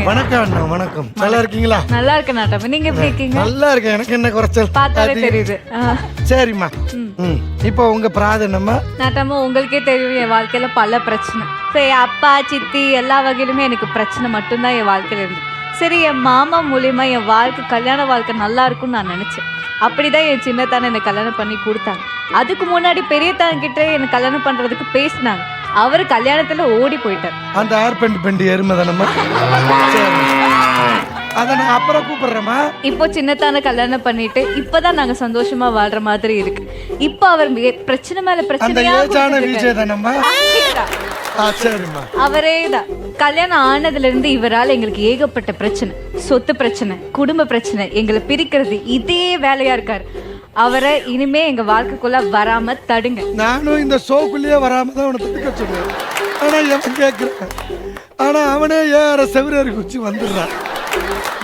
இருக்கீங்க? வணக்கம் அண்ணா, வணக்கம். நல்லா இருக்கீங்களா? நல்லா இருக்கேன் நாட்டாம. நீங்க எப்படி இருக்கீங்க? நல்லா இருக்கேன். எனக்கு என்ன குறைச்சல்? பார்த்தாலே தெரியுது. சரிம்மா. இப்போ உங்க பிரார்த்தனைமா நாட்டாம உங்களுக்கே தெரியும் என் வாழ்க்கையில பல பிரச்சனை. சரி, அப்பா சித்தி எல்லா வகையிலுமே எனக்கு பிரச்சனை மட்டும்தான் என் வாழ்க்கையில இருந்து. சரி, என் மாமா மூலியமா என் வாழ்க்கை கல்யாண வாழ்க்கை நல்லா இருக்கும்னு நான் நினைச்சேன். அப்படிதான் என் சின்னத்தான எனக்கு கல்யாணம் பண்ணி கொடுத்தாங்க. அதுக்கு முன்னாடி பெரியத்தாங்கிட்ட எனக்கு கல்யாணம் பண்றதுக்கு பேசினாங்க. அவரு கல்யாணத்துல ஓடி போயிட்டார். அந்த ஆர்பெண்ட் எருமை தானம்மா. அதை நான் அப்புறம் கூப்பிடுறேம்மா. இப்போ சின்னத்தான கல்யாணம் பண்ணிட்டு இப்பதான் நாங்க சந்தோஷமா வாழ்ற மாதிரி இருக்கு. இப்போ அவர் பிரச்சனை மேல பிரச்சனையா அவரேதான். கல்யாணம் ஆனதுல இருந்து இவரால் எங்களுக்கு ஏகப்பட்ட பிரச்சனை, சொத்து பிரச்சனை, குடும்ப பிரச்சனை, எங்களை பிரிக்கிறது, இதே வேலையா இருக்காரு. அவரை இனிமே எங்க வாழ்க்கைக்குள்ள வராம தடுங்க. நானும் இந்த ஷோக்குள்ளேயே வராம தான் அவனை தடுக்க சொல்லுவேன். ஆனா எவன் கேட்கிறேன். ஆனா அவனே ஏற செவிரேறி குச்சி வந்துடுறான்.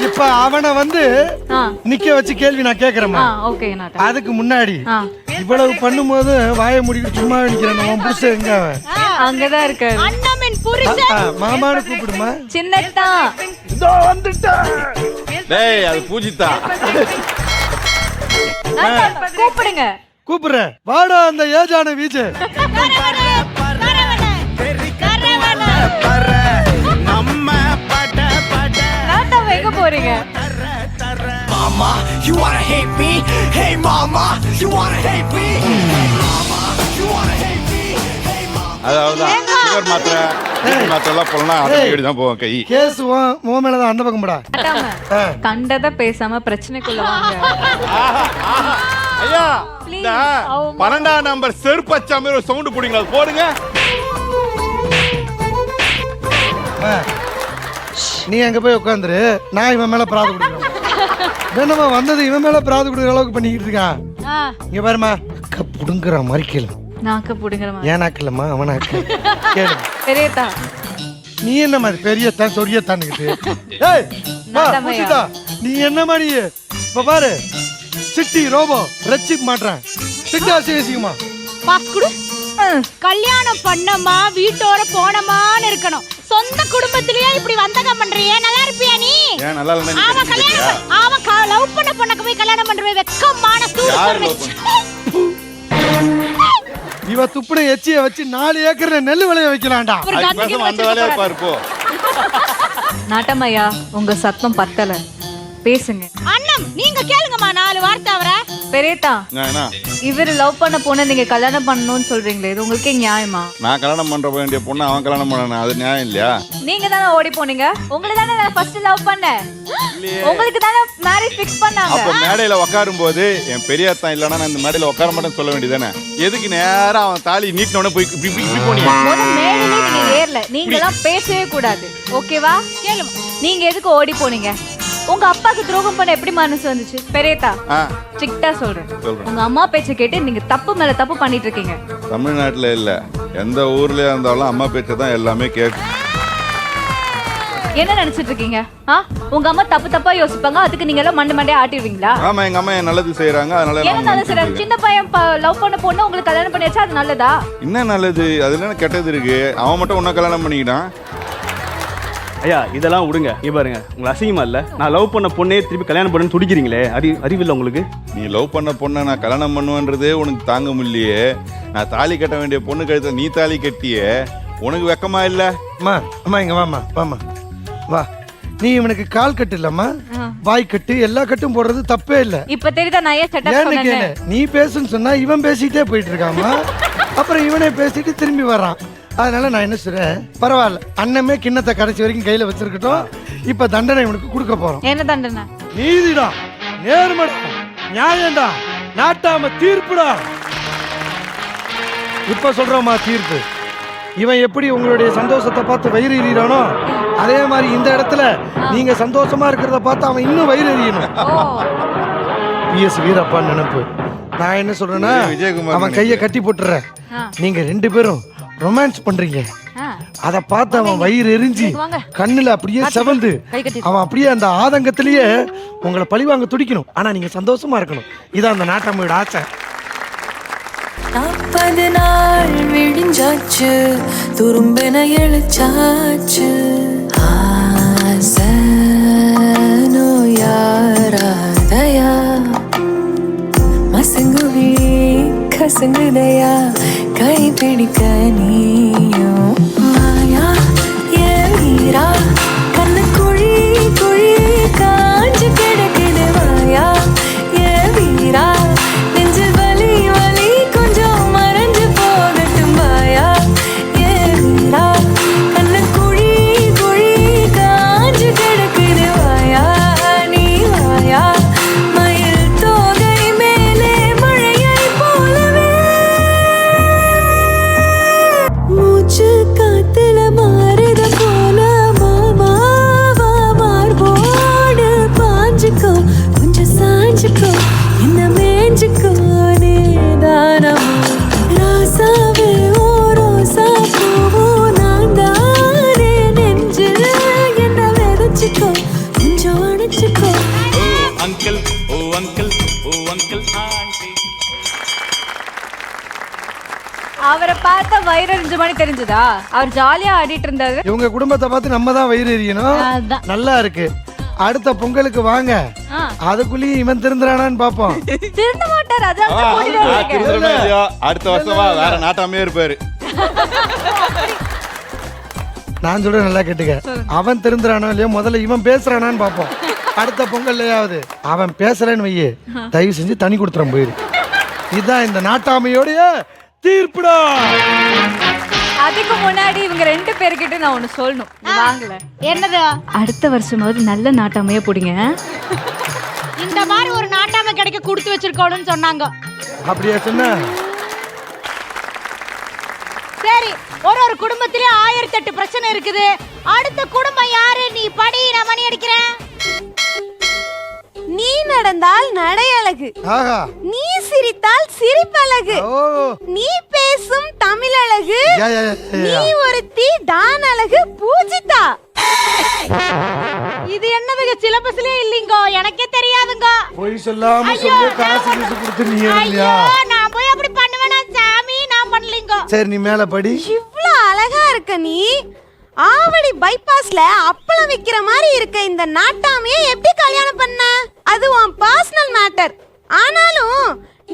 இப்ப அவனை வந்து நிக்க வச்சு கேள்வி நான் கேக்குறேன். அதுக்கு முன்னாடி இவ்வளவு பண்ணும்போது வாயை முடிக்கிட்டு சும்மா நிக்கிறேன். புருஷன் எங்க? அவன் அங்கதான் இருக்காரு. மாமான்னு கூப்பிடுமா. சின்னத்தா அது பூஜித்தா கூப்பிடுங்க. கூப்பிடுறேன். வாடா அந்த ஏஜான வீச்சு. எங்க போறீங்க? Mama, you wanna hate me? Hey mama, you wanna hate me? Hey mama, you wanna hate me? Hey mama. அதான் சுகர் மாத்திரைலாம் போனா அப்படி தான் போவோம் கை. கேஸ் உன் மேல தான் அந்த பக்கம் போடா. கண்டத பேசாம பிரச்சனைக்குள்ள வாங்க. ஐயா, 12ஆம் நம்பர் செருப்பச்சா மாதிரி ஒரு சவுண்ட் போடுங்க, அது போடுங்க. நீ அங்க போய் உட்காந்துரு. நான் இவன் மேல பிராது கொடுக்குறேன். என்னமா வந்தது இவன் மேல பிராது கொடுக்குற அளவுக்கு பண்ணிக்கிட்டு இருக்கான். இங்க பாருமா, புடுங்குற மாதிரி கேளு. நாக்க புடுங்குற மாதிரி. ஏன் நாக்கலம்மா, அவன் நாக்கு கேளு. பெரியதா, நீ என்ன மாதிரி பெரியத்தான் சொரியத்தான்னுக்கிட்டு? ஏய் பூஜிதா, நீ என்ன மாதிரி இப்ப பாரு, சிட்டி ரோபோ ரச்சிப் மாட்றேன். சிட்டி அசிங்கமா பாஸ் குடு. கல்யாணம் பண்ணமா வீட்டோட போனமான்னு இருக்கணும். சொந்த குடும்பத்திலேயே இப்படி வந்தகம் பண்றியே, நல்லா இருப்பியா நீ? ஏன் நல்லா இல்ல? அவன் கல்யாணம் அவன் லவ் பண்ண பொண்ணுக்கு போய் கல்யாணம் பண்றவே வெக்கமான சூடு. இவ துப்புன எச்சிய வச்சு 4 ஏக்கர்ல நெல் விளைய வைக்கலாம்டா. அந்த வேலையா பாரு போ. நாட்டமையா, உங்க சத்தம் பத்தல, பேசுங்க. அண்ணம் நீங்க கேளுங்கம்மா 4 வார்த்தை. அவரை பெரியதா, இவரு லவ் பண்ண பொண்ணை நீங்க கல்யாணம் பண்ணணும்னு சொல்றீங்களே, இது உங்களுக்கே நியாயமா? நான் கல்யாணம் பண்ற வேண்டிய பொண்ணு அவன் கல்யாணம் பண்ணணும், அது நியாயம் இல்லையா? நீங்க தானே ஓடி போனீங்க. உங்களை தானே நான் ஃபர்ஸ்ட் லவ் பண்ணேன். உங்களுக்கு தானே மேரேஜ் ஃபிக்ஸ் பண்ணாங்க. அப்ப மேடையில உட்காரும் போது என் பெரியத்தான் இல்லனா நான் இந்த மேடையில உட்கார மாட்டேன்னு சொல்ல வேண்டியதானே? எதுக்கு நேரா அவன் தாலி நீட்டினோட போய் போனீங்க? முதல்ல மேடையில நீங்க ஏறல. நீங்க எல்லாம் பேசவே கூடாது, ஓகேவா? கேளுங்க, நீங்க எதுக்கு ஓடி போனீங்க? உங்க அப்பாக்கு துரோகம் பண்ண எப்படி மனசு வந்துச்சு? பெரியதா, ஸ்ட்ரிக்ட்டா சொல்றேன். உங்க அம்மா பேச்ச கேட்டு நீங்க தப்பு மேல தப்பு பண்ணிட்டு இருக்கீங்க. தமிழ்நாட்டுல இல்ல, எந்த ஊர்லயா இருந்தாலும் அம்மா பேச்ச தான் எல்லாமே கேட்கும். என்ன நினைச்சிட்டு இருக்கீங்க? உங்க அம்மா தப்பு தப்பா யோசிப்பாங்க, அதுக்கு நீங்க எல்லாம் மண்டே ஆட்டிடுவீங்களா? ஆமா, எங்க அம்மா நல்லது செய்யறாங்க, அதனால என்ன நல்லது செய்யறாங்க? சின்ன பையன் லவ் பண்ண பொண்ணு உங்களுக்கு கல்யாணம் பண்ணியாச்சா, அது நல்லதா? என்ன நல்லது? அதுல என்ன கெட்டது இருக்கு? அவன் மட்டும் உன்ன கல்யாணம் பண்ணிக்கிட்டான். ஐயா, இதெல்லாம் விடுங்க. இங்க பாருங்க, உங்களுக்கு அசிங்கமா இல்ல? நான் லவ் பண்ண பொண்ணே திருப்பி கல்யாணம் பண்ணு துடிக்கிறீங்களே, அறிவில்லை உங்களுக்கு? நீ லவ் பண்ண பொண்ணை நான் கல்யாணம் பண்ணுவேன்றதே உனக்கு தாங்க முடியலையே. நான் தாலி கட்ட வேண்டிய பொண்ணு கழுத்த நீ தாலி கட்டியே, உனக்கு வெக்கமா இல்ல? அம்மா அம்மா இங்க வாமா, வாமா வா. நீ இவனுக்கு கால் கட்டு இல்லம்மா, வாய் கட்டு, எல்லா கட்டும் போடுறது தப்பே இல்ல. இப்ப தெரியுதா நான் ஏன் சட்டை சொன்னேன்னு? நீ பேசுன்னு சொன்னா இவன் பேசிட்டே போயிட்டு இருக்காமா, அப்புறம் இவனே பேசிட்டு திரும்பி வர்றான். அதனால நான் என்ன சொல்றேன், பரவாயில்ல, அண்ணமே கிண்ணத்தை கடைசி வரைக்கும் கையில வச்சிருக்கட்டும். இப்ப தண்டனை இவனுக்கு கொடுக்க போறோம். என்ன தண்டனை? நீதிடா, நேர்மடா, நியாயம்டா, நாட்டாம தீர்ப்புடா. இப்ப சொல்றோமா தீர்ப்பு. இவன் எப்படி உங்களுடைய சந்தோஷத்தை பார்த்து வயிறு எறிகிறானோ, அதே மாதிரி இந்த இடத்துல நீங்க சந்தோஷமா இருக்கிறத பார்த்து அவன் இன்னும் வயிறு எறியணும். PS வீரப்பா நினைப்பு. நான் என்ன சொல்றேன்னா, அவன் கையை கட்டி போட்டுறேன். நீங்க 2 பேரும் ரொமான்ஸ் பண்றீங்க. அத பார்த்து அவன் வயிறு எரிஞ்சு கண்ணுல அப்படியே செவந்து அவன் அப்படியே அந்த ஆதங்கத்திலேயே உங்களை பழிவாங்க துடிக்கணும். ஆனா நீங்க சந்தோஷமா இருக்கணும். இதான் அந்த நாட்டமையோட ஆசை. 40 நாள் விடிஞ்சாச்சு, துரும்பென எழுச்சாச்சு, ஆசை கசங்குதையா கை பிடிக்க நீயும் வாயா ஏன் வீரா கண்ணு குழி குழி காஞ்சு கிடக்குது வாயா ஏன் வீரா நெஞ்சு வலி வலி கொஞ்சம் மறைஞ்சு போகட்டும் வாயா ஏன் வீரா கண்ணு குழி குழி காஞ்சு கிடக்குது வாயா நீ வாயா மயில் தோகை மேலே மழையை போலவே மூச்சு காத்துல மாறுத போல மாமாவா மார்போடு பாஞ்சுக்கோ கொஞ்சம் சாஞ்சுக்கோ என்ன மேஞ்சுக்கோ நீதானமா ராசாவே ஓ ரோசா பூவோ நான் தானே நெஞ்சில் என்ன விதைச்சுக்கோ கொஞ்சம் அணைச்சுக்கோ அங்கிள் ஓ அங்கிள் ஓ அங்கிள் ஆண்டி அவரை பார்த்தா வயிறு 5 மணி தெரிஞ்சதா? அவர் ஜாலியா ஆடிட்டு இருந்தாரு. இவங்க குடும்பத்தை பார்த்து நம்ம தான் வயிறு எரியணும். அதான். நல்லா இருக்கு. அடுத்த பொங்கலுக்கு வாங்க, அதுக்குள்ளேயும் இவன் திருந்துறானான்னு பாப்போம். திருந்த மாட்டார். அதான் கூட்டிட்டு வந்திருக்கேன். திருந்தணுமோ இல்லையோ, அடுத்த வருஷமா வேற நாட்டாமே இருப்பாரு. நான் சொல்றேன் நல்லா கேட்டுக்க. அவன் திருந்துறானோ இல்லையோ, முதல்ல இவன் பேசுறானான்னு பாப்போம். அடுத்த பொங்கல்லையாவது அவன் பேசலன்னு வையே, தயவு செஞ்சு தனி கொடுத்துறோம் போயிரு. இதுதான் இந்த நாட்டாமையோடைய தீர்ப்புடா. அதுக்கு முன்னாடி இவங்க 2 பேர்கிட்ட நான் ஒண்ணு சொல்லணும். வாங்கல. என்னது? அடுத்த வருஷமாவது நல்ல நாட்டாமையா போடுங்க. இந்த மாதிரி ஒரு நாட்டாம கிடைக்க கொடுத்து வச்சிருக்கோம்னு சொன்னாங்க. அப்படியா சொன்ன? சரி, ஒரு குடும்பத்திலே 1008 பிரச்சனை இருக்குது. அடுத்த குடும்பம் யாரு? நீ படி, நான் மணி அடிக்கிறேன். நீ நடந்தால் நடையழகு ஆஹா. நீ சிரித்தால் சிரிப்பழகு ஓ. நீ பேசும் தமிழழகு யா, யா, யா, நீ யா. ஒருத்தி தான் அழகு பூஜிதா. இது என்னதுங்க? சிலபஸ்லயே இல்லீங்க, எனக்கே தெரியாதுங்க. பொய் சொல்லாம சொல்லி காசு கீசு கொடுத்து நீ ஐயோ, இல்லையா? நான் போய் அப்படி பண்ணுவேனா சாமி? நான் பண்ணலீங்க. சரி, நீ மேல படி. இவ்ளோ அழகா இருக்க நீ. ஆவடி பைபாஸ்ல அப்பளம் விக்கிற மாதிரி இருக்க இந்த நாட்டாமையை எப்படி கல்யாணம் பண்ண? அது உன் பர்சனல் மேட்டர். ஆனாலும்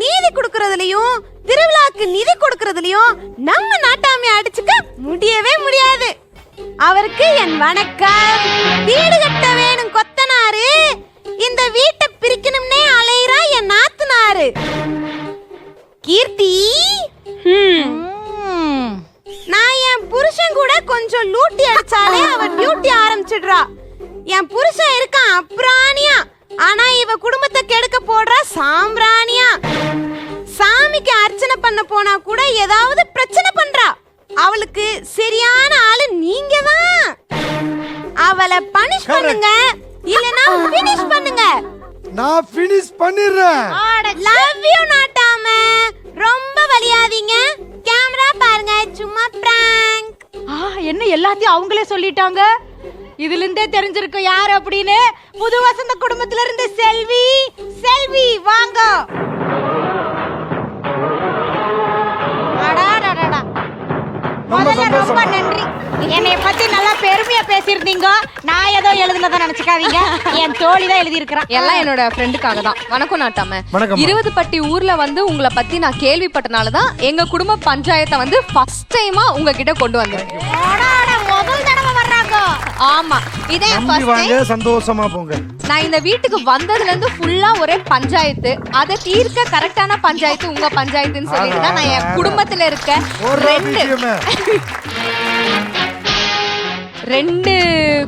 நீதி கொடுக்கறதுலயும் திருவிழாக்கு நிதி கொடுக்கறதுலயும் நம்ம நாட்டாமையை அடிச்சுக்க முடியவே முடியாது. அவருக்கு என் வணக்கம். வீடு கட்ட வேணும் கொத்தனாரு, இந்த வீட்டை பிரிக்கணும்னே அலையிறா என் நாத்தனாரு. கீர்த்தி, நான் என் புருஷன் கூட கொஞ்சம் லூட்டி அடிச்சாலே அவ டியூட்டி ஆரம்பிச்சிடுறா. என் புருஷன் இருக்கான் அப்ராணியா, ஆனா இவ குடும்பத்தை கெடுக்க போடுறா சாம்பிராணியா. சாமிக்கு அர்ச்சனை பண்ண போனா கூட ஏதாவது பிரச்சனை பண்றா. அவளுக்கு சரியான ஆளு நீங்க தான். அவளை பனிஷ் பண்ணுங்க, இல்லனா ஃபினிஷ் பண்ணுங்க. நான் ஃபினிஷ் பண்ணிடுறேன். லவ் யூ நாட்டாம. ரொம்ப வலியாதீங்க. கேமரா பாருங்க, சும்மா பிராங்க். என்ன எல்லாத்தையும் அவங்களே சொல்லிட்டாங்க. இதுல இருந்தே தெரிஞ்சிருக்கும் யார் அப்படின்னு. புது வசந்த குடும்பத்துல இருந்து செல்வி. செல்வி வாங்க. அடாடாடாடா. முதல்ல ரொம்ப நன்றி. என்னைய பத்தி நல்லா பெருமையா பேசியிருந்தீங்க. நான் ஏதோ எழுதுனதை நினைச்சுக்காதீங்க, என் தோழி தான் எழுதியிருக்கிறேன். எல்லாம் என்னோட ஃப்ரெண்டுக்காக தான். வணக்கம் நாட்டாம. வணக்கம். 20 பட்டி ஊர்ல வந்து உங்களை பத்தி நான் கேள்விப்பட்டனால தான் எங்க குடும்ப பஞ்சாயத்தை வந்து ஃபர்ஸ்ட் டைமா உங்ககிட்ட கொண்டு வந்திருக்கேன். முதல் தடவை வர்றாங்க. ஆமா, இதே நம்பி ஃபர்ஸ்ட் வாங்க, டைம். சந்தோஷமா போங்க. நான் இந்த வீட்டுக்கு வந்ததுல இருந்து ஃபுல்லா ஒரே பஞ்சாயத்து. அதை தீர்க்க கரெக்டான பஞ்சாயத்து உங்க பஞ்சாயத்துன்னு சொல்லிட்டு தான் நான் என் குடும்பத்துல இருக்க ரெண்டு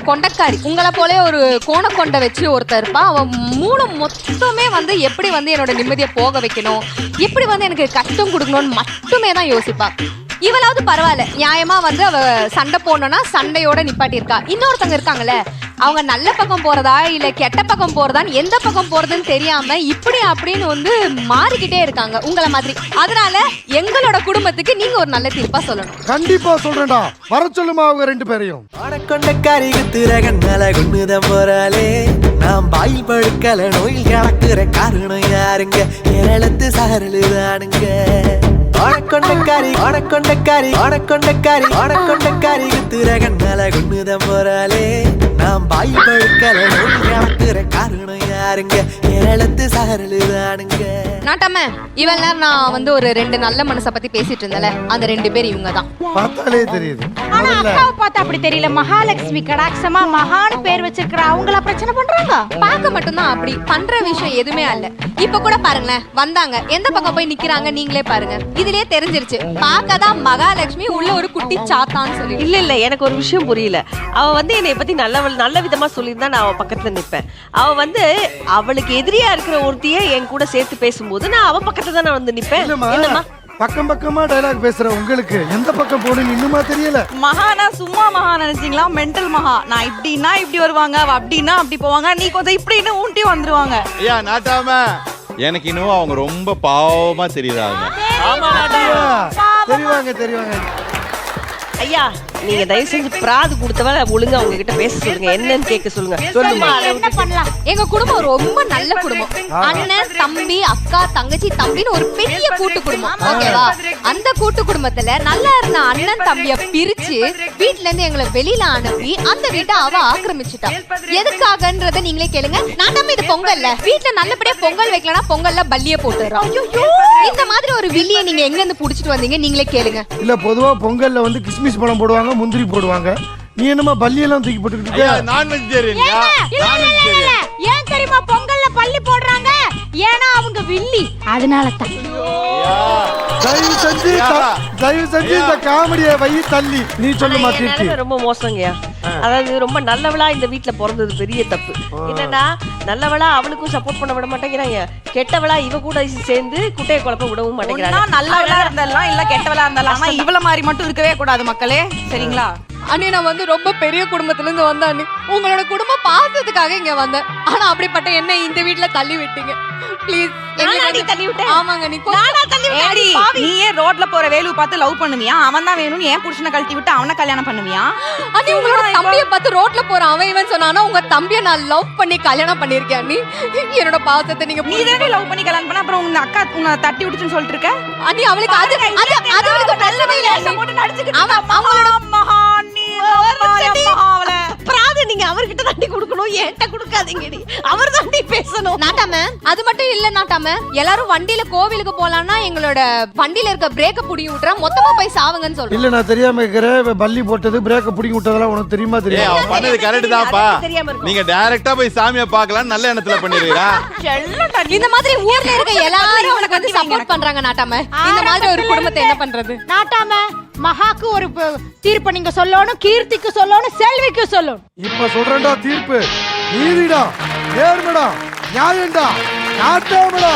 கொண்டக்காரி உங்களை போல ஒரு கோணக்கொண்டை வச்சு ஒருத்தர் இருப்பா. அவன் மூணு மொத்தமே வந்து எப்படி வந்து என்னோட நிம்மதியை போக வைக்கணும், எப்படி வந்து எனக்கு கஷ்டம் கொடுக்கணும்னு மட்டுமே தான் யோசிப்பா. இவளாவது பரவாயில்ல, நியாயமா வந்து அவ சண்டை போடணும்னா சண்டையோட நிப்பாட்டி இருக்கா. இன்னொருத்தவங்க இருக்காங்கல்ல, அவங்க நல்ல பக்கம் போறதா இல்ல கெட்ட பக்கம் போறதான்னு எந்த பக்கம் போறதுன்னு தெரியாம இப்படி அப்படின்னு வந்து மாறிக்கிட்டே இருக்காங்க உங்களை மாதிரி. அதனால எங்களோட குடும்பத்துக்கு நீங்க ஒரு நல்ல தீர்ப்பா சொல்லணும். கண்டிப்பா சொல்றேன்டா, வர சொல்லுமா அவங்க 2 பேரையும். கொண்டக்காரி குத்துரகன் மேல கொண்டுதான் போறாளே, நாம் பாயில் படுக்கல நோயில் கிடக்குற காரணம் யாருங்க? கேரளத்து சாரலுதானுங்க. கொண்டக்காரி கொண்டக்காரி கொண்டக்காரி கொண்டக்காரி குத்துரகன் மேல கொண்டுதான் போறாளே, நான் பாய் பழுக்கல நோய் இழக்கிற காரணம் யாருங்க ஏழத்து சாரலுதானுங்க நாட்டாம இவன் நேரம் நான் வந்து ஒரு 2 நல்ல மனசை பத்தி பேசிட்டு இருந்தல அந்த 2 பேர் இவங்க தான். பார்த்தாலே தெரியுது. ஆனா அக்காவை பார்த்தா அப்படி தெரியல. மகாலட்சுமி கடாட்சமா மகான்னு பேர் வச்சிருக்கிற அவங்கள பிரச்சனை பண்றாங்க. பார்க்க மட்டும்தான் அப்படி பண்ற விஷயம் எதுவுமே அல்ல. இப்ப கூட பாருங்களேன், வந்தாங்க எந்த பக்கம் போய் நிக்கிறாங்க நீங்களே பாருங்க. இதுலயே தெரிஞ்சிருச்சு பார்க்கதான் மகாலட்சுமி உள்ள ஒரு குட்டி சாத்தான்னு சொல்லி. இல்ல எனக்கு ஒரு விஷயம் புரியல. அவ வந்து என்னை பத்தி நல்ல விதமா சொல்லியிருந்தா நான் அவ பக்கத்துல நிப்பேன். அவ வந்து அவளுக்கு எதிரியா இருக்கிற ஒருத்திய என் கூட சேர்த்து பேசும்போது நான் அவ பக்கத்துல தான் நான் வந்து நிப்பேன். இல்லம்மா, பக்கம் பக்கமா டயலாக் பேசுற உங்களுக்கு எந்த பக்கம் போகணும்னு இன்னுமா தெரியல. மகானா சும்மா மகா நினைச்சீங்களா? மென்டல் மகா. நான் இப்படின்னா இப்படி வருவாங்க, அப்படின்னா அப்படி போவாங்க, நீ கொஞ்சம் இப்படின்னு ஊட்டி வந்துருவாங்க. ஐயா நாட்டாம எனக்கு இன்னும் அவங்க ரொம்ப பாவமா தெரியுறாங்க. தெரிவாங்க. ஐயா நீங்க தயவு செஞ்சு பிராது கொடுத்தவ ஒழுங்கா அவங்க கிட்ட பேச சொல்லுங்க, என்னன்னு கேட்க சொல்லுங்க. என்ன பண்ணலாம்? எங்க குடும்பம் ரொம்ப நல்ல குடும்பம். அண்ணன் தம்பி அக்கா தங்கச்சி தம்பின்னு ஒரு பெரிய கூட்டு குடும்பம். ஓகேவா? அந்த கூட்டு குடும்பத்துல நல்லா இருந்த அண்ணன் தம்பிய பிரிச்சு வீட்ல இருந்து எங்களை வெளியில அனுப்பி அந்த வீட்டை அவ ஆக்கிரமிச்சுட்டா. எதுக்காகன்றத நீங்களே கேளுங்க. நான் இது பொங்கல்ல வீட்டுல நல்லபடியா பொங்கல் வைக்கலன்னா பொங்கல்ல பல்லிய போட்டுறோம். இந்த மாதிரி ஒரு வில்லிய நீங்க எங்க இருந்து புடிச்சிட்டு வந்தீங்க நீங்களே கேளுங்க. இல்ல பொதுவா பொங்கல்ல வந்து கிஸ்மிஸ் பழம் போடுவாங்க, முந்திரி போடுவாங்க. நீ என்னமா பல்லியெல்லாம் தூக்கி போட்டுக்கிட்டு நான் வெஜிடேரியன்யா. ஏன் தெரியுமா பொங்கல்ல பள்ளி போடுறாங்க? ஏன்னா அவங்க வில்லி, அதனால தான். தயவு செஞ்சு இந்த காமெடியை வை தள்ளி. நீ சொல்லுமா கீர்த்தி? ரொம்ப மோசங்கயா. அதாவது ரொம்ப நல்லவளா இந்த வீட்டுல பிறந்தது பெரிய தப்பு. என்னன்னா நல்லவளா அவளுக்கும் சப்போர்ட் பண்ண விட மாட்டேங்கிறாங்க, கெட்டவளா இவ கூட சேர்ந்து குட்டையை குழப்ப விடவும் மாட்டேங்கிறாங்க. நல்லவளா இருந்தாலும் இல்ல கெட்டவளா இருந்தாலும் ஆனா இவள மாதிரி மட்டும் இருக்கவே கூடாது மக்களே, சரிங்களா? அண்ணே நான் வந்து ரொம்ப பெரிய குடும்பத்துல இருந்து வந்தேன் அண்ணே. உங்களோட குடும்பம் பார்த்ததுக்காக இங்க வந்தேன். ஆனா அப்படிப்பட்ட என்ன இந்த வீட்ல தள்ளி விட்டீங்க. ப்ளீஸ் தள்ளி விட்டேன். ஆமாங்க நீ நீயே ரோட்ல போற வேலு பார்த்து லவ் பண்ணுவியா? அவன் தான் வேணும்னு ஏன் புருஷனை கழட்டி விட்டு அவனை கல்யாணம் பண்ணுவியா? அண்ணே உங்களோட தம்பிய பார்த்து ரோட்ல போற அவன் இவன் சொன்னானா உங்க தம்பிய நான் லவ் பண்ணி கல்யாணம் பண்ணிருக்கேன் அண்ணி. என்னோட பாசத்தை நீங்க நீ தானே லவ் பண்ணி கல்யாணம் பண்ண, அப்புறம் உங்க அக்கா உன்னை தட்டி விட்டுச்சுன்னு சொல்லிட்டு இருக்க. அண்ணி அவளுக்கு அது அவளுக்கு நல்லவே இல்ல. போட்டு நடிச்சுக்கிட்டு அவங்களோட மகான் நீ அவள பிராது நீங்க அவர்கிட்ட தட்டி கொடுக்கணும், என்கிட்ட கொடுக்காதீங்கடி. அவர் தாண்டி பேசணும். நாட்டாம அது மட்டும் இல்ல நாட்டாம, எல்லாரும் வண்டியில கோவிலுக்கு போலான்னா எங்களோட வண்டியில இருக்க பிரேக்க புடிங்கி விட்டுறா, மொத்தமா போய் சாவுங்கன்னு சொல்றேன். இல்ல நான் தெரியாம இருக்கிறேன். பல்லி போட்டது பிரேக்க புடிங்கி விட்டதெல்லாம் உனக்கு தெரியுமா? தெரியும். அவன் பண்ணது கரெக்ட் தான்ப்பா. நீங்க டைரக்டா போய் சாமியை பார்க்கலாம் நல்ல எண்ணத்துல பண்ணிடுறீங்களா? இந்த மாதிரி ஊர்ல இருக்க எல்லாரும் உனக்கு வந்து சப்போர்ட் பண்றாங்க நாட்டாம. இந்த மாதிரி ஒரு குடும்பத்தை என்ன பண்றது? நாட்டாம மகாக்கு ஒரு தீர்ப்பு நீங்க சொல்லணும், கீர்த்திக்கு சொல்லணும், செல்விக்கு சொல்லணும். இப்ப சொல்றேன்டா தீர்ப்பு. நீதிடா, நேர்மடா, நியாயம்டா, நாட்டாமடா.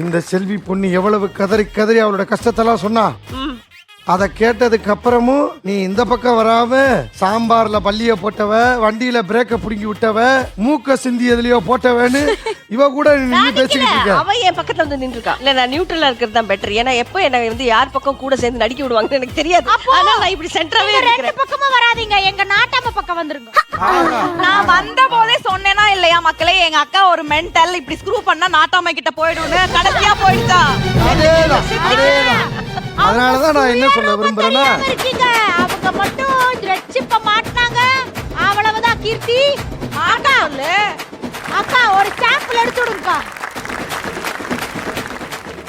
இந்த செல்வி பொண்ணு எவ்வளவு கதறி கதறி அவளோட கஷ்டத்தெல்லாம் சொன்னா, அத கேட்டதுக்கு அப்புறமும் நீ இந்த பக்கம் வராம சாம்பார்ல பல்லிய போட்டவ, வண்டியில பிரேக்க புடுங்கி விட்டவ, மூக்க சிந்தி எதுலயோ போட்டவன்னு இவ கூட நின்னு பேசிக்கிட்டு இருக்க. அவ என் பக்கத்துல வந்து நின்று இருக்கா. இல்ல நான் நியூட்ரலா இருக்கிறது தான் பெட்டர். ஏன்னா எப்ப என்ன வந்து யார் பக்கம் கூட சேர்ந்து நடிக்க விடுவாங்கன்னு எனக்கு தெரியாது. ஆனா நான் இப்படி சென்டராவே இருக்கேன். ரெண்டு பக்கமா வராதீங்க, எங்க நாட்டாம பக்கம் வந்துருங்க. நான் வந்த போதே சொன்னேனா இல்லையா மக்களே, எங்க அக்கா ஒரு மென்டல், இப்படி ஸ்க்ரூ பண்ணா நாட்டாம கிட்ட போயிடுன்னு கடைசியா போயிடுச்சா. அதனாலதான் நான் என்ன சொல்ல விரும்புறேன்னா, அவங்க மட்டும் ரெச்சிப்ப மாட்டாங்க, அவ்வளவுதான். கீர்த்தி அக்கா ஒரு சாம்பிள் எடுத்து விடுங்கக்கா.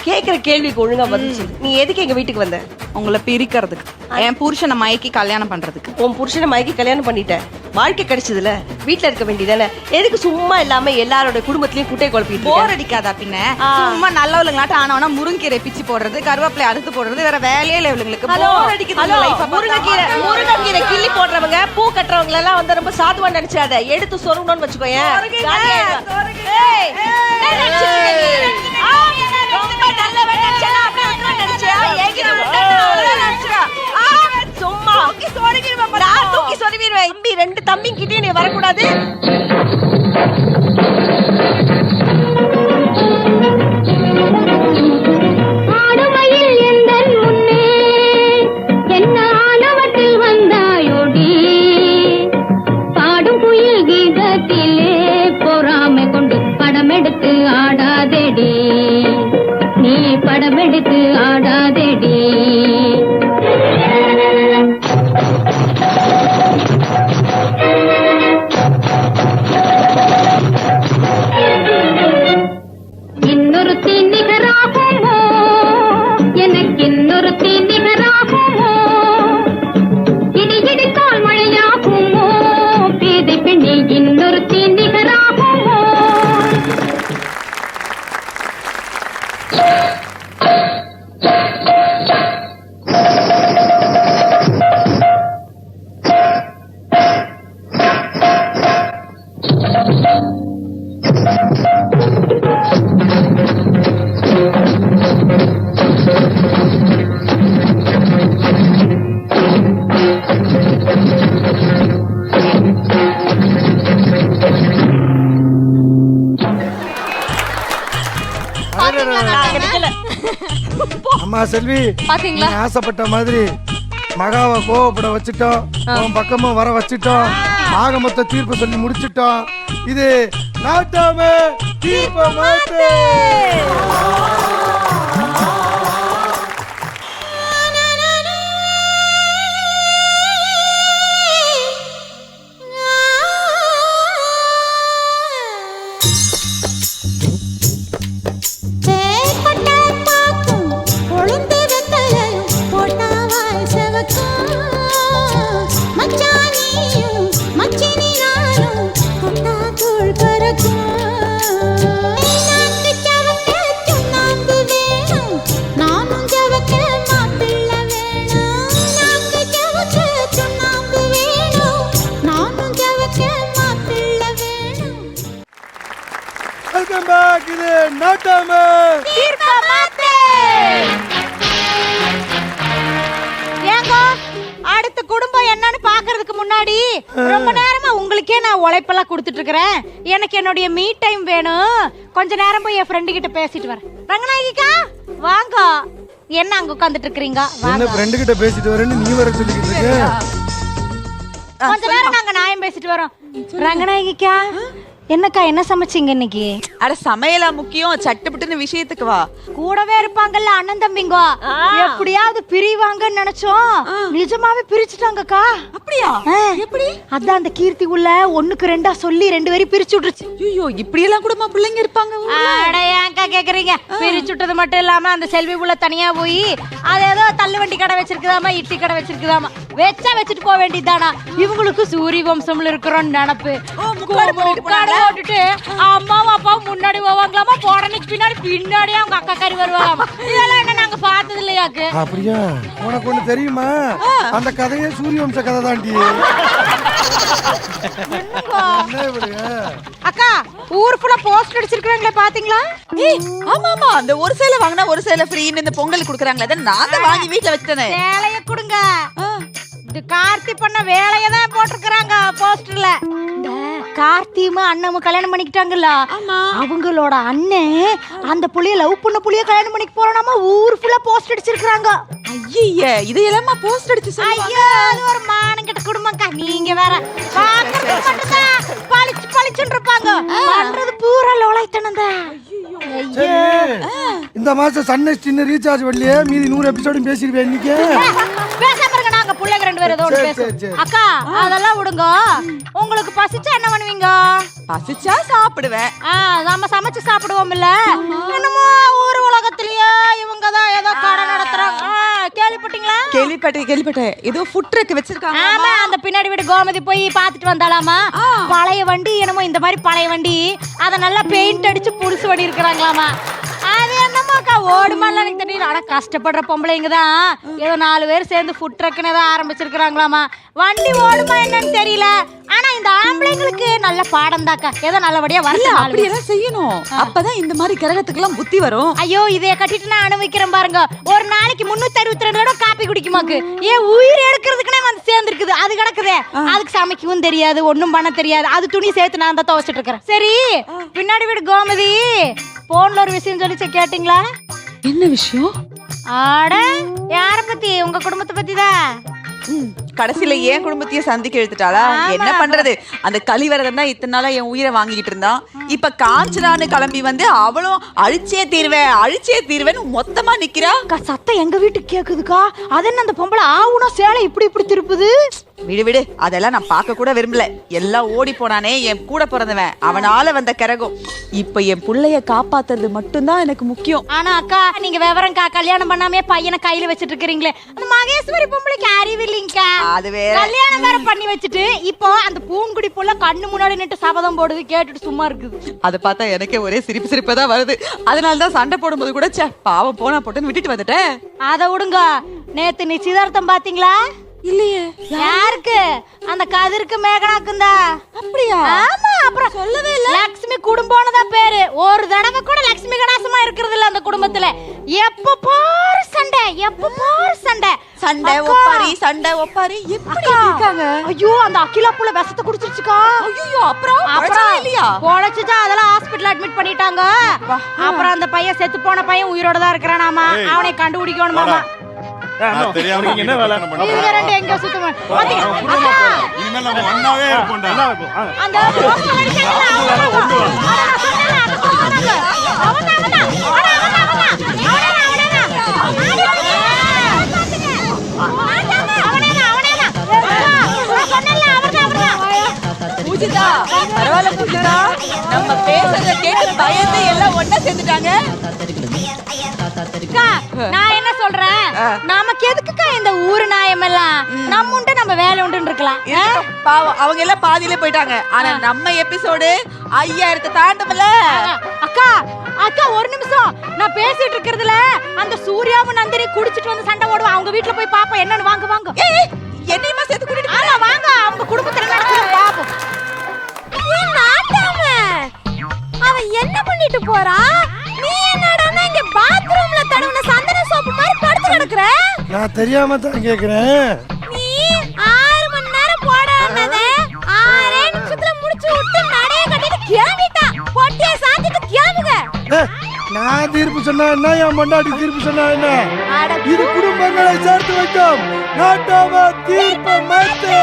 கேக்குற கேள்விக்கு ஒழுங்கா பதில் சொல்லு. நீ எதுக்கு எங்க வீட்டுக்கு வந்த? உங்களை பிரிக்கிறதுக்கு, என் புருஷனை மயக்கி கல்யாணம் பண்றதுக்கு. உன் புருஷனை மயக்கி கல்யாணம் பண்ணிட்ட, வாழ்க்கை கிடைச்சதுல வீட்டுல இருக்க வேண்டியதானே? எதுக்கு சும்மா இல்லாம எல்லாரோட குடும்பத்திலயும் குட்டை குழப்பிட்டு போர் அடிக்காதா பின்ன? சும்மா நல்லவளுங்களாட்ட ஆனவனா முருங்கீரை பிச்சு போடுறது, கருவேப்பிலை அறுத்து போடுறது, வேற வேலையே இல்ல இவளுங்களுக்கு. போர் அடிக்குது. முருங்கைக்கீரை கிள்ளி போடுறவங்க, பூ கட்டுறவங்க எல்லாம் வந்து ரொம்ப சாதுவா நினைச்சாத. எடுத்து சொருகணும்னு வச்சுக்கோயேன். ரெண்டு தம்பி கிட்டே நீ வரக்கூடாது. பாடும் குயில் கீதத்திலே பொறாமை கொண்டு படமெடுத்து ஆடாதேடி, நீ படமெடுத்து ஆடாதேடி. அம்மா செல்வி, பாத்தீங்களா? நீ ஆசைப்பட்ட மாதிரி மகாவை கோவப்பட வச்சுட்டோம், உன் பக்கமும் வர வச்சுட்டோம், ஆக மொத்த தீர்ப்பு சொல்லி முடிச்சிட்டோம். இது நாட்டாம தீர்ப்ப மாத்து. Welcome back. இது நாட்டாம தீர்ப்ப மாத்து. ஏங்க அடுத்த குடும்பம் என்னன்னு பாக்குறதுக்கு முன்னாடி ரொம்ப நேரமா உங்களுக்கே நான் உழைப்பெல்லாம் கொடுத்துட்டு இருக்கிறேன். எனக்கு என்னுடைய மீ டைம் வேணும். கொஞ்ச நேரம் போய் என் ஃப்ரெண்டு கிட்ட பேசிட்டு வரேன். ரங்கநாயகிக்கா வாங்க. என்ன அங்க உட்கார்ந்துட்டு இருக்கீங்க? என்ன ஃப்ரெண்டு கிட்ட பேசிட்டு வரேன்னு நீ வர சொல்லிக்கிட்டு இருக்க? கொஞ்ச நேரம் நாங்க நாயம் பேசிட்டு வரோம். ரங்கநாயகிக்கா என்னக்கா என்ன சமைச்சீங்க இன்னைக்கு? அட சமையலா முக்கியம், சட்டுப்பட்டுன்னு விஷயத்துக்கு வா. கூடவே இருப்பாங்கல்ல அண்ணன் தம்பிங்க, எப்படியாவது பிரிவாங்கன்னு நினைச்சோம். நிஜமாவே பிரிச்சுட்டாங்கக்கா. அப்படியா? எப்படி? அதான் அந்த கீர்த்தி உள்ள 1க்கு 2 சொல்லி 2 பேரும் பிரிச்சு விட்டுருச்சு. ஐயோ, இப்படி எல்லாம் கூடமா பிள்ளைங்க இருப்பாங்க? அட ஏன்க்கா கேக்குறீங்க? பிரிச்சு விட்டது மட்டும் இல்லாம அந்த செல்வி உள்ள தனியா போய் அது ஏதோ தள்ளு வண்டி கடை வச்சிருக்குதாமா, இட்லி கடை வச்சிருக்குதாமா. வச்சுட்டு போக வேண்டியதானா? இவங்களுக்கு சூரிய வம்சம்ல இருக்கிறோம் நினப்பு. போட்டுட்டு அம்மாவும் அப்பாவும் முன்னாடி போவாங்களாமா, போடனைக்கு பின்னாடியே அவங்க அக்கா கறி வருவாங்களாமா. இதெல்லாம் என்ன நாங்க பார்த்தது இல்லையாக்கு? அப்படியா? உனக்கு ஒண்ணு தெரியுமா? அந்த கதையே சூரிய வம்ச கதை தாண்டி. அக்கா ஊர் ஃபுல்லா போஸ்ட் அடிச்சிருக்காங்களே பாத்தீங்களா? ஆமா, அந்த ஒரு சேலை வாங்கினா ஒரு சேலை ஃப்ரீன்னு இந்த பொங்கல் குடுக்குறாங்களே, அத நான் தான் வாங்கி வீட்ல வச்சிட்டேனே. சேலைய கொடுங்க. இது கார்த்தி பண்ண வேலைய தான் போட்டுருக்காங்க போஸ்டர்ல. கார்த்தியும் அண்ணனும் கல்யாணம் பண்ணிக்கிட்டாங்கல்ல, அவங்களோட அண்ணன் அந்த புள்ளைய லவ் பண்ண புள்ளைய கல்யாணம் பண்ணிக்க போறானாமா. ஊர் ஃபுல்லா போஸ்ட் அடிச்சிருக்காங்க. ஐயே, இது எல்லாமா போஸ்ட் அடிச்சு சொல்லுவாங்க? ஐயோ, அது ஒரு மானங்கெட்ட குடும்பம்க்கா. நீங்க வேற பாக்குறது மட்டும் பளிச்சுன்னு இருப்பாங்க, பண்றது பூரா லோலாய்த்தனம் தான். இந்த மாசம் சன்னைஸ் சின்ன ரீசார்ஜ் வரலையே, மீதி 100 எபிசோடும் பேசிருவேன் இன்னைக்கு. பேசாம இருங்க, நாங்க புள்ளைங்க 2 பேரும் ஏதோ பேசுவோம். அக்கா அதெல்லாம் விடுங்க. உங்களுக்கு பசிச்சா என்ன பண்ணுவீங்க? பசிச்சா சாப்பிடுவேன். நம்ம சமைச்சு சாப்பிடுவோம்ல. என்னமோ ஊர் உலகத்திலேயே இவங்க தான் ஏதோ கடை நடத்துறாங்க, கேள்விப்பட்டீங்களா? கேள்விப்பட்டேன். ஏதோ ஃபுட் ட்ரக் வச்சிருக்காங்க. ஆமா, அந்த பின்னாடி வீடு கோமதி போய் பாத்துட்டு வந்தாலாமா. பழைய வண்டி என்னமோ இந்த மாதிரி பழைய வண்டி, அத நல்லா பெயிண்ட் அடிச்சு புதுசு வண்டி இருக்கிறாங்களாமா. அது என்னமோக்கா ஓடுமால எனக்கு தெரியல. ஆனா கஷ்டப்படுற பொம்பளைங்க தான் ஏதோ 4 பேர் சேர்ந்து ஃபுட் ட்ரக்னு ஏதோ ஆரம்பிச்சிருக்கிறாங்களாமா. வண்டி ஓடுமா என்னன்னு தெரியல. ஆனா இந்த ஆம்பளைங்களுக்கு நல்ல பாடம் தாக்கா, ஏதோ நல்லபடியா வரல. அப்படி எல்லாம் செய்யணும், அப்பதான் இந்த மாதிரி கிரகத்துக்கெல்லாம் புத்தி வரும். ஐயோ, இதைய கட்டிட்டு நான் அனுபவிக்கிறேன் பாருங்க. ஒரு நாளைக்கு 362 தடவை காப்பி குடிக்குமாக்கு. ஏன் உயிர் எடுக்கிறதுக்குனே வந்து சேர்ந்துருக்குது. அது கிடக்குதே, அதுக்கு சமைக்கவும் தெரியாது, ஒன்னும் பண்ண தெரியாது. அது துணி சேர்த்து நான் தான் துவைச்சிட்டு இருக்கிறேன். சரி, பின்னாடி வீடு கோமதி போன்ல ஒரு விஷயம் சொல்லிச்சு, கேட்டீங்களா? என்ன விஷயம்? ஆட யார பத்தி? உங்க குடும்பத்தை பத்தி தான். கடைசியில ஏன் குடும்பத்தையே சந்திக்க எழுத்துட்டாளா? என்ன பண்றது, அந்த கலிவரதன் தான் இத்தனை நாளா என் உயிரை வாங்கிட்டு இருந்தான். இப்ப காஞ்சனான்னு கிளம்பி வந்து அவளும் அழிச்சே தீர்வேன்னு மொத்தமா நிக்கிறா. சத்தம் எங்க வீட்டுக்கு கேக்குதுக்கா. அது என்ன அந்த பொம்பளை ஆவுனா சேலை இப்படி திருப்புது? விடு விடு, அதெல்லாம் நான் பார்க்க கூட விரும்பல. எல்லாம் ஓடி போனானே என் கூட பிறந்தவன், அவனால வந்த கரகம். இப்ப என் புள்ளைய காப்பாத்துறது மட்டும்தான் எனக்கு முக்கியம். ஆனா அக்கா நீங்க விவரம்க்கா, கல்யாணம் பண்ணாமே பையனை கையில வச்சிட்டு இருக்கீங்களே, அந்த மகேஸ்வரி பொம்பளைக்கு அறிவு இல்லைங்கக்கா. அது வேற. கல்யாணம் வேற பண்ணி வச்சுட்டு இப்போ அந்த பூங்குடி புள்ள கண்ணு முன்னாடி நின்று சபதம் போடுது, கேட்டுட்டு சும்மா இருக்குது. அதை பார்த்தா எனக்கே ஒரே சிரிப்பு சிரிப்பா தான் வருது. அதனாலதான் சண்டை போடும்போது கூட ச்சே பாவம் போனா போட்டுன்னு விட்டுட்டு வந்துட்டேன். அத விடுங்க, நேத்து நிச்சயதார்த்தம் பாத்தீங்களா? இல்லையே. யாருக்கு? அந்த கதிருக்கு மேகனாக்குந்தா. அப்படியா? ஆமா, அப்புறம் சொல்லவே இல்ல. லட்சுமி குடும்பம்னு பேரு. ஒரு தடவை கூட லட்சுமி கடாசமா இருக்கிறது இல்ல அந்த குடும்பத்துல. எப்ப பாரு சண்டை, எப்ப பாரு சண்டை. சண்டை ஒப்பாரி, சண்டை ஒப்பாரி. எப்படி இருக்காங்க? ஐயோ, அந்த அகிலா புள்ள விஷத்தை குடிச்சிருச்சுக்கா. ஐயோ, அப்புறம் இல்லையா? பொழைச்சுட்டா, அதெல்லாம் ஹாஸ்பிடல் அட்மிட் பண்ணிட்டாங்க. அப்புறம் அந்த பையன் செத்து போன பையன் உயிரோட தான் இருக்கிறானாமா. அவனை கண்டுபிடிக்கணுமாமா. என்ன வேலை? நீங்க ரெண்டு எங்க சுத்தமா பாத்தீங்க? இனிமேல் நம்ம ஒண்ணாவே இருப்போம்டா. அந்த போஸ்ட் அடிச்சாங்கல, பூஜிதா, பரவாயில்ல பூஜிதா, நம்ம பேசுறத கேட்டு பயந்து எல்லாம் ஒண்ணா சேர்ந்துட்டாங்க. நான் என்ன சொல்றேன், நமக்கு எதுக்குக்கா இந்த ஊரு நாயம் எல்லாம்? நம்ம உண்டு, நம்ம வேலை உண்டு இருக்கலாம். பாவம், அவங்க எல்லாம் பாதியிலே போயிட்டாங்க. ஆனா நம்ம எபிசோடு 5000 தாண்டும்ல. அக்கா அக்கா ஒரு நிமிஷம், நான் பேசிட்டு இருக்கிறதுல அந்த சூர்யாவும் நந்தினி குடிச்சிட்டு வந்து சண்டை ஓடுவா. அவங்க வீட்டுல போய் பாப்போம் என்னன்னு. வாங்க வாங்க. என்னையுமா சேர்த்து கூட்டிட்டு ஆமா வாங்க, அவங்க குடும்பத்துல நடக்குது பாப்போம். அவன் என்ன பண்ணிட்டு போறான்? நீ என்னடா இங்க பாத்ரூம்ல தடவுன சந்தன சோப்பு மாதிரி படுத்து கிடக்குற? நான் தெரியாம தான் கேக்குறேன். நீ 6 மணி நேரம் போடாதே 6 நிமிஷத்துல முடிச்சு விட்டு நடைய கட்டிட்டு கிளம்பிட்டா. பொட்டியை சாத்திட்டு கிளம்புங்க. நான் தீர்ப்பு சொன்னா என்ன, என் பொண்டாட்டி தீர்ப்பு சொன்னா என்ன? இது குடும்பங்களை சேர்த்து வைக்கும் நாட்டாம தீர்ப்பு மத்தே.